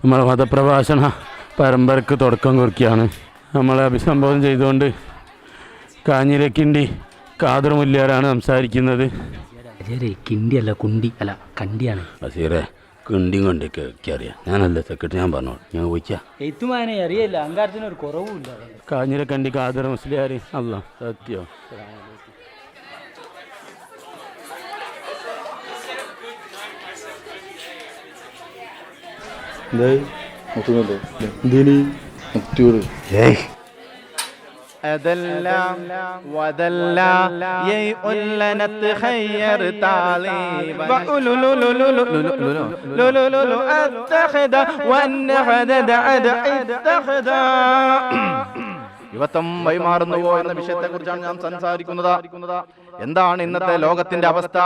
നമ്മളെ മതപ്രഭാഷണ പരമ്പരക്ക് തുടക്കം കുറിക്കുകയാണ്. നമ്മളെ അഭിസംബോധന ചെയ്തുകൊണ്ട് കാഞ്ഞിരക്കിണ്ടി ഖാദർ മുല്യാരാണ് സംസാരിക്കുന്നത്. കിണ്ടി അല്ല കുണ്ടി അല്ല കണ്ടിയാണ്. ബഷീറെ കിണ്ടിയും കൊണ്ടൊക്കെ അറിയാം. ഞാനല്ല സെക്രട്ടറി, ഞാൻ പറഞ്ഞോളൂ. ഞാൻ ചോദിക്കാം. എത്തുമാനെ അറിയില്ല, അങ്കാരത്തിന് ഒരു കുറവുമില്ല. കാഞ്ഞിരക്കണ്ടി ഖാദർ മുസ്ലിയാർ. അല്ല സത്യോ. أدلّا ودلّا يئن نتخير طالبا أتخذ وأنخذ اتخذ യുവത്വം വഴിമാറുന്നുവോ എന്ന വിഷയത്തെക്കുറിച്ചാണ് ഞാൻ സംസാരിക്കുന്നത്. എന്താണ് ഇന്നത്തെ ലോകത്തിന്റെ അവസ്ഥ?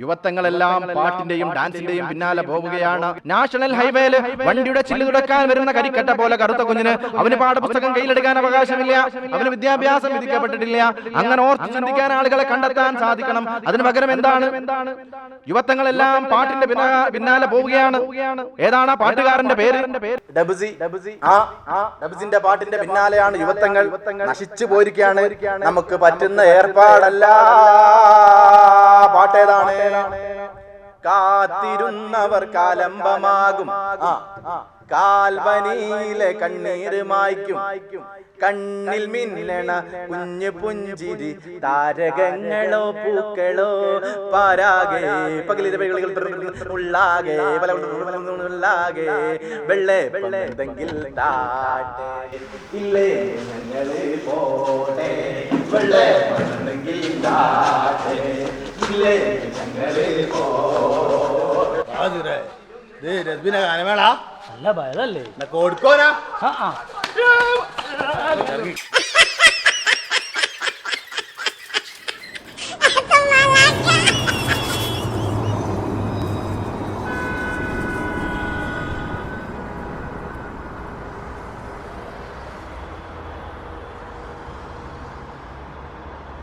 യുവത്വങ്ങളെല്ലാം പാട്ടിന്റെയും ഡാൻസിന്റെയും പിന്നാലെ പോവുകയാണ്. നാഷണൽ ഹൈവേയിൽ വണ്ടിയുടെ ചില്ല് തുടക്കാൻ വരുന്ന കരിക്കട്ട പോലെ കറുത്ത കുഞ്ഞിന് അവന് പാഠപുസ്തകം കയ്യിലെടുക്കാൻ അവകാശമില്ല, അവന് വിദ്യാഭ്യാസം വിധിക്കപ്പെട്ടിട്ടില്ല. അങ്ങനെ ഓർത്ത് ചിന്തിക്കാൻ ആളുകളെ കണ്ടെത്താൻ സാധിക്കണം. അതിന് പകരം എന്താണ്? യുവത്വങ്ങളെല്ലാം പാട്ടിന്റെ പിന്നാലെ പോവുകയാണ്. ഏതാണ് ആ പാട്ടുകാരന്റെ പേര്? ഡബ്സിന്റെ പാട്ടിന്റെ പിന്നാലെയാണ് യുവത്വങ്ങൾ. നശിച്ചു പോയിരിക്കുകയാണ്. നമുക്ക് പറ്റുന്ന ഏർപ്പാടല്ല. പാട്ടേതാണ്? കാത്തിരുന്നവർ കാലംബമാകും, കാൽവനിയിലെ കണ്ണീര് മായ്ക്കും, കണ്ണിൽ മിന്നണ കുഞ്ഞു പുഞ്ചിരി താരകങ്ങളോ പൂക്കളോ പാരാകെ പകലിലെ ഉള്ളാകെ ഉള്ളാകെ വെള്ളെ വെള്ളെന്തെങ്കിൽ താട്ടെ ഇല്ലേ ഞങ്ങളെ പോട്ടെ വെള്ളെ വെള്ളെന്തെങ്കിൽ താട്ടെ ഇല്ലേ ഞങ്ങളെ പോട്ടെ. രസ്ബിനെ ഗാനമേള നല്ല ഭയതല്ലേ കൊടുക്കോനാ.